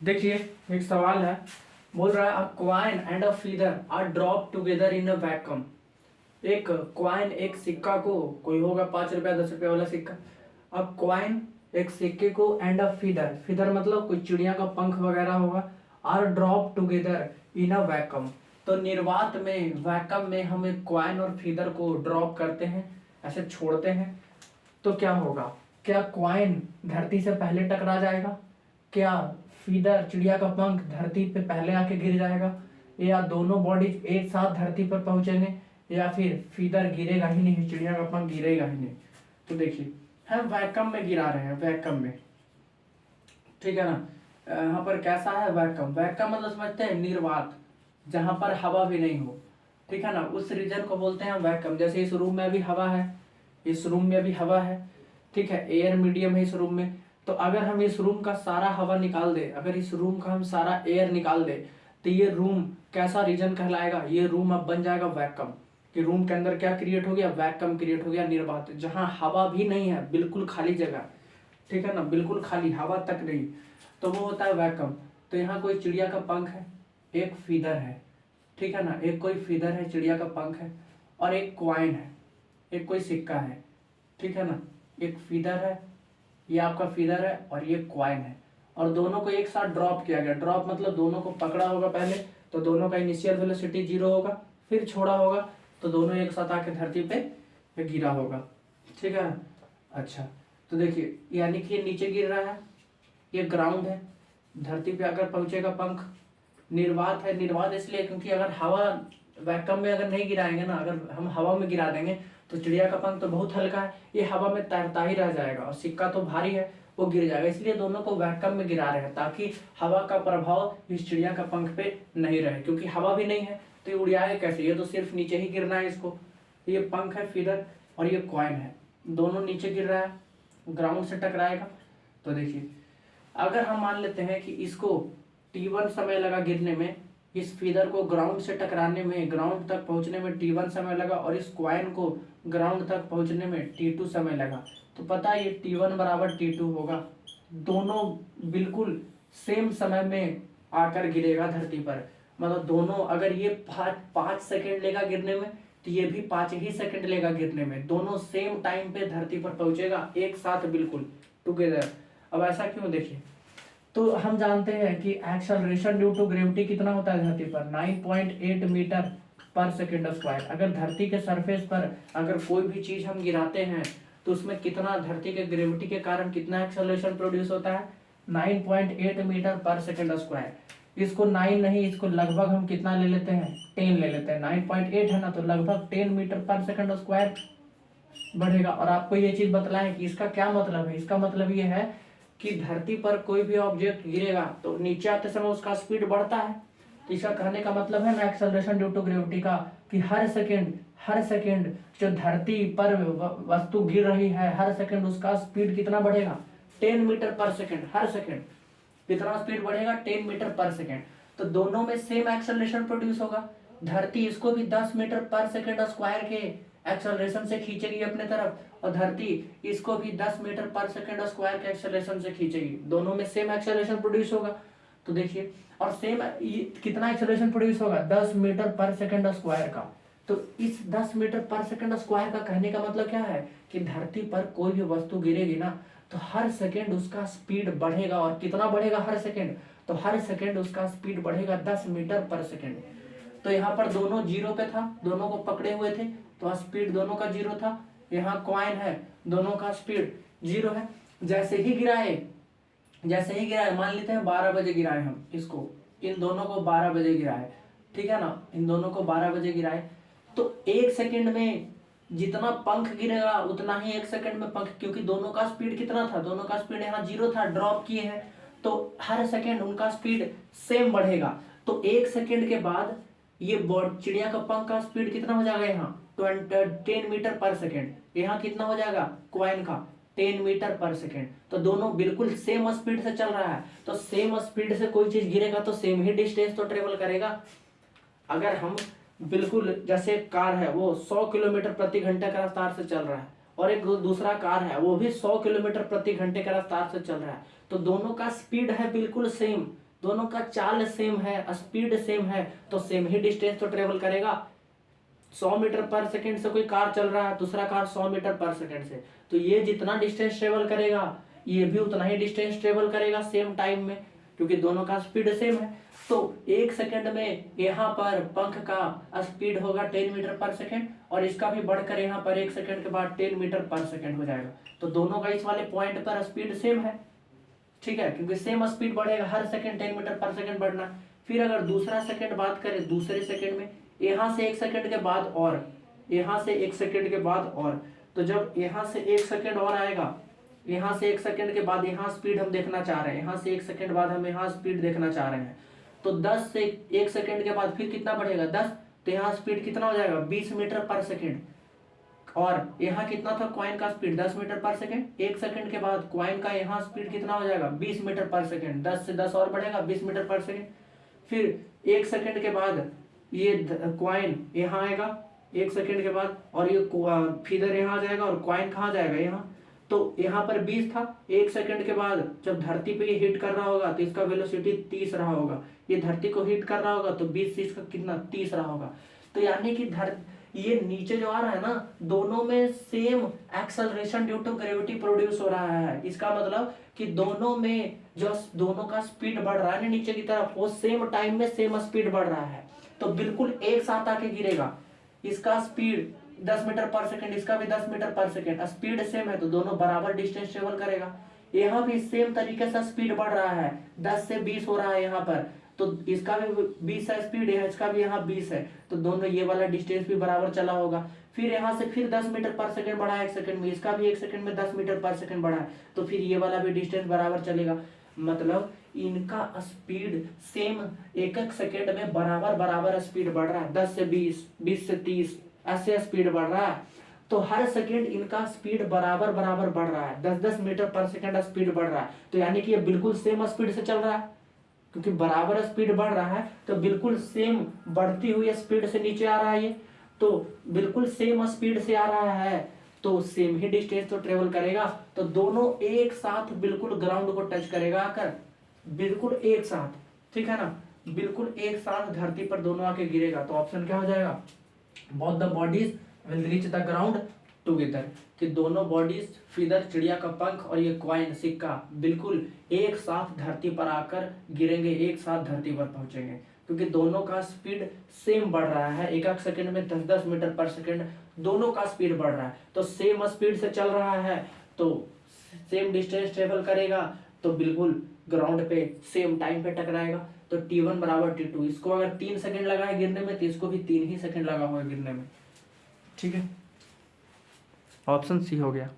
देखिए, एक सवाल है। बोल रहा है a coin and a feather are drop together in a vacuum. एक कॉइन, एक सिक्का को, कोई होगा 5 रुपया 10 रुपया वाला सिक्का। अब कॉइन एक सिक्के को एंड अ फीदर, फीदर मतलब कोई चिड़िया का पंख वगैरह होगा, are drop together in a vacuum. तो निर्वात में, वैक्यूम में हम एक कॉइन और फीदर को ड्रॉप करते हैं, ऐसे छोड़ते हैं, तो क्या होगा? क्या कॉइन धरती से पहले टकरा जाएगा? क्या फीदर, चिड़िया का पंख, धरती पे पहले आके गिर जाएगा? या दोनों बॉडी एक साथ धरती पर पहुंचेंगे? या फिर फीदर गिरेगा ही नहीं, चिड़िया का पंख गिरेगा ही नहीं? तो देखिए, हम वैक्यूम में गिरा रहे हैं, वैक्यूम में, ठीक है ना। यहाँ पर कैसा है वैक्यूम? वैक्यूम मतलब समझते हैं निर्वात, जहां पर हवा भी नहीं हो, ठीक है ना, उस रीजन को बोलते हैं वैक्यूम। जैसे इस रूम में भी हवा है, इस रूम में भी हवा है, ठीक है, एयर मीडियम है इस रूम में। तो अगर हम इस रूम का सारा हवा निकाल दे, अगर इस रूम का हम सारा एयर निकाल दे, तो ये रूम कैसा रीजन कहलाएगा? ये रूम अब बन जाएगा वैक्यूम। कि रूम के अंदर क्या क्रिएट हो गया? वैक्यूम क्रिएट हो गया, निर्वात, जहां हवा भी नहीं है, बिल्कुल खाली जगह, ठीक है ना, बिल्कुल खाली, हवा तक नहीं, तो वो होता है वैक्यूम। तो यहाँ कोई चिड़िया का पंख है, एक फीदर है, ठीक है ना, एक कोई फीदर है, चिड़िया का पंख है, और एक क्वाइन है, एक कोई सिक्का है, ठीक है ना। एक फीदर है, ये आपका फीदर है, और ये क्वाइन है, और दोनों को एक साथ ड्रॉप किया गया। ड्रॉप मतलब दोनों को पकड़ा होगा पहले, तो दोनों का इनिशियल वेलोसिटी 0 होगा, फिर छोड़ा होगा, तो दोनों एक साथ आके धरती पे गिरा होगा, ठीक है ना। अच्छा, तो देखिए, यानी कि ये नीचे गिर रहा है, ये ग्राउंड है, धरती पे अगर पहुंचेगा पंख, निर्वात है। निर्वात इसलिए क्योंकि अगर हवा, वैक्यूम में अगर नहीं गिराएंगे ना, अगर हम हवा में गिरा देंगे, तो चिड़िया का पंख तो बहुत हल्का है, ये हवा में तैरता ही रह जाएगा, और सिक्का तो भारी है, वो गिर जाएगा। इसलिए दोनों को वैक्यूम में गिरा रहे हैं, ताकि हवा का प्रभाव इस चिड़िया का पंख पे नहीं रहे, क्योंकि हवा भी नहीं है तो ये उड़ाएगा कैसे? ये तो सिर्फ नीचे ही गिरना है इसको। ये पंख है फीदर, और ये कॉइन है, दोनों नीचे गिर रहा है, ग्राउंड से टकराएगा। तो देखिए, अगर हम मान लेते हैं कि इसको T1 समय लगा गिरने में, इस फीदर को ग्राउंड से टकराने में, ग्राउंड तक पहुंचने में T1 समय लगा, और इस कॉइन को ग्राउंड तक पहुंचने में T2 समय लगा, तो पता है ये T1 बराबर T2 होगा। दोनों बिल्कुल सेम समय में आकर गिरेगा धरती पर। मतलब दोनों, अगर ये 5 सेकेंड लेगा गिरने में, तो ये भी 5 ही सेकेंड लेगा गिरने में। दोनों सेम टाइम पे धरती पर पहुंचेगा, एक साथ, बिल्कुल टुगेदर। अब ऐसा क्यों? देखिए, तो हम जानते हैं कि एक्सेलरेशन ड्यू टू ग्रेविटी कितना होता है धरती पर? 9.8 मीटर पर सेकेंड स्क्वायर। अगर धरती के सरफेस पर अगर कोई भी चीज हम गिराते हैं, तो उसमें कितना, धरती के ग्रेविटी के कारण कितना एक्सेलरेशन प्रोड्यूस होता है? 9.8 मीटर पर सेकेंड स्क्वायर। इसको 9 नहीं, इसको लगभग हम कितना ले लेते हैं? 10 ले लेते हैं। 9.8 है ना, तो लगभग 10 मीटर पर सेकेंड स्क्वायर बढ़ेगा। और आपको ये चीज बतलाएं कि इसका क्या मतलब है। इसका मतलब ये है कि धरती पर कोई भी ऑब्जेक्ट गिरेगा तो नीचे आते समय उसका स्पीड बढ़ता है। तो इसका कहने का मतलब है ना, एक्सेलरेशन ड्यू टू ग्रेविटी का, कि हर सेकंड जो धरती पर वस्तु गिर रही है, हर सेकंड उसका स्पीड कितना बढ़ेगा? 10 मीटर पर सेकंड। हर सेकंड कितना स्पीड बढ़ेगा? 10 मीटर पर सेकंड। तो दोनों में सेम एक्सेलरेशन प्रोड्यूस होगा। धरती इसको भी 10 मीटर पर सेकंड स्क्वायर के एक्सेलरेशन से खींचेगी अपने तरफ, और धरती इसको भी 10 मीटर पर सेकंड स्क्वायर के एक्सेलरेशन से खींचेगी। दोनों में सेम एक्सेलरेशन प्रोड्यूस होगा। तो देखिए, और सेम कितना एक्सेलरेशन प्रोड्यूस होगा? 10 मीटर पर सेकंड स्क्वायर का। तो इस 10 मीटर पर सेकंड स्क्वायर का कहने का मतलब क्या है? कि धरती पर कोई भी वस्तु गिरेगी ना, तो हर सेकंड उसका स्पीड बढ़ेगा। और कितना बढ़ेगा हर सेकंड? तो हर सेकंड उसका स्पीड बढ़ेगा 10 मीटर पर सेकंड। तो यहाँ पर दोनों जीरो पे था, दोनों को पकड़े हुए थे, तो स्पीड दोनों का जीरो था। यहाँ कॉइन है, दोनों का स्पीड जीरो है। जैसे ही गिराए, मान लेते हैं 12 बजे गिराए हम इसको, इन दोनों को 12 बजे गिराए, ठीक है ना, इन दोनों को 12 बजे गिराए, तो 1 सेकंड में जितना पंख गिरेगा उतना ही 1 सेकंड में पंख, क्योंकि दोनों का स्पीड कितना था? दोनों का स्पीड यहाँ जीरो था, ड्रॉप किए हैं, तो हर सेकंड उनका स्पीड सेम बढ़ेगा। तो 1 सेकंड के बाद ये बर्ड, चिड़िया का पंख का स्पीड कितना हो जाएगा? यहाँ 10 मीटर पर सेकेंड। यहाँ कितना हो जाएगा कॉइन का? 10 मीटर पर सेकेंड। तो दोनों बिल्कुल सेम स्पीड से चल रहा है, तो सेम स्पीड से कोई चीज गिरेगा तो सेम ही डिस्टेंस तो ट्रेवल करेगा। अगर हम बिल्कुल, जैसे कार है वो 100 किलोमीटर प्रति घंटे का रफ्तार से चल रहा है, और एक दूसरा कार है वो भी 100 किलोमीटर प्रति घंटे का रफ्तार से चल रहा है, तो दोनों का स्पीड है बिल्कुल सेम, दोनों का चाल सेम है, स्पीड सेम है, तो सेम ही डिस्टेंस तो ट्रेवल करेगा। 100 मीटर पर सेकंड से कोई कार चल रहा है, दूसरा कार 100 मीटर पर सेकंड से, तो ये जितना डिस्टेंस ट्रेवल करेगा ये भी उतना ही डिस्टेंस ट्रेवल करेगा सेम टाइम में, क्योंकि दोनों का स्पीड सेम है। तो 1 सेकंड में यहाँ पर पंख का स्पीड होगा 10 मीटर पर सेकंड, और इसका भी बढ़कर यहाँ पर 1 सेकंड के बाद 10 मीटर पर सेकंड हो जाएगा। तो दोनों का इस वाले पॉइंट पर स्पीड सेम है, ठीक है, क्योंकि सेम स्पीड बढ़ेगा, हर सेकंड 10 मीटर पर सेकंड बढ़ना। फिर अगर दूसरा सेकंड बात करें, दूसरे सेकंड में यहाँ से 1 सेकंड के बाद और यहाँ से 1 सेकंड के बाद और, तो जब यहाँ से 1 सेकंड और आएगा, यहाँ से 1 सेकंड के बाद यहाँ स्पीड हम देखना चाह रहे हैं, यहाँ से 1 सेकंड बाद हम यहाँ स्पीड देखना चाह रहे हैं, तो 10 से 1 सेकंड के बाद फिर कितना बढ़ेगा 10, तो यहाँ स्पीड कितना हो जाएगा 20 मीटर पर सेकंड। और यहाँ कितना था कॉइन का स्पीड 10 मीटर पर सेकंड, 1 सेकंड के बाद कॉइन का यहाँ स्पीड कितना हो जाएगा 20 मीटर पर सेकंड, 10 से 10 और बढ़ेगा 20 मीटर पर सेकंड। फिर 1 सेकंड के बाद ये कॉइन यहाँ आएगा 1 सेकंड के बाद, और ये फीदर यहाँ आ जाएगा और कॉइन कहाँ जाएगा यहाँ, तो यहाँ पर 20 था, 1 सेकंड के बाद जब धरती पे ये हिट कर रहा होगा तो इसका वेलोसिटी 30 रहा होगा, ये धरती को हिट कर रहा होगा तो 20 से इसका कितना 30 रहा होगा। तो यानी कि ये नीचे जो आ रहा है ना, दोनों में same acceleration due to gravity produce हो रहा है। इसका मतलब कि दोनों में जो दोनों का स्पीड बढ़ रहा है ना नीचे की तरफ, वो सेम टाइम में सेम स्पीड बढ़ रहा है, तो बिल्कुल एक साथ आके गिरेगा। इसका स्पीड 10 मीटर पर सेकंड, इसका भी 10 मीटर पर सेकंड, स्पीड सेम है तो दोनों बराबर डिस्टेंस ट्रेवल करेगा। यहाँ भी सेम तरीके से स्पीड बढ़ रहा है, 10 से 20 हो रहा है यहाँ पर, तो इसका भी 20 है स्पीड है, इसका भी यहाँ 20 है, तो दोनों ये वाला डिस्टेंस भी बराबर चला होगा। फिर यहाँ से फिर 10 मीटर पर सेकंड बढ़ा 1 सेकंड में, इसका भी 1 सेकंड में 10 मीटर पर सेकंड बढ़ा है, तो फिर ये वाला भी डिस्टेंस बराबर चलेगा। मतलब इनका स्पीड सेम, एक एक सेकंड में बराबर बराबर स्पीड बढ़ रहा है, 10 से 20, 20 से 30 ऐसे स्पीड बढ़ रहा है। तो हर सेकंड इनका स्पीड बराबर बराबर बढ़ रहा है, 10-10 मीटर पर सेकंड स्पीड बढ़ रहा है, तो यानी कि ये बिल्कुल सेम स्पीड से चल रहा है, क्योंकि बराबर स्पीड बढ़ रहा है तो बिल्कुल सेम बढ़ती हुई स्पीड से नीचे आ रहा है ये, तो बिल्कुल सेम स्पीड से आ रहा है, तो सेम ही डिस्टेंस तो ट्रेवल करेगा। तो दोनों एक साथ बिल्कुल ग्राउंड को टच करेगा आकर, बिल्कुल एक साथ, ठीक है ना, बिल्कुल एक साथ धरती पर दोनों आके गिरेगा। तो ऑप्शन क्या हो जाएगा, both the bodies will reach the ground together, कि दोनों बॉडीज, फीदर चिड़िया का पंख और ये कॉइन सिक्का बिल्कुल एक साथ धरती पर आकर गिरेंगे, एक साथ धरती पर पहुंचेंगे, क्योंकि दोनों का स्पीड सेम बढ़ रहा है, एक एक सेकंड में 10-10 मीटर पर सेकंड दोनों का स्पीड बढ़ रहा है, तो सेम स्पीड से चल रहा है, तो सेम डिस्टेंस ट्रेवल करेगा, तो बिल्कुल ग्राउंड पे सेम टाइम पे टकराएगा। तो T1 बराबर T2, इसको अगर 3 सेकंड लगा है गिरने में तो इसको भी 3 ही सेकंड लगा हुआ है गिरने में, ठीक है, ऑप्शन सी हो गया।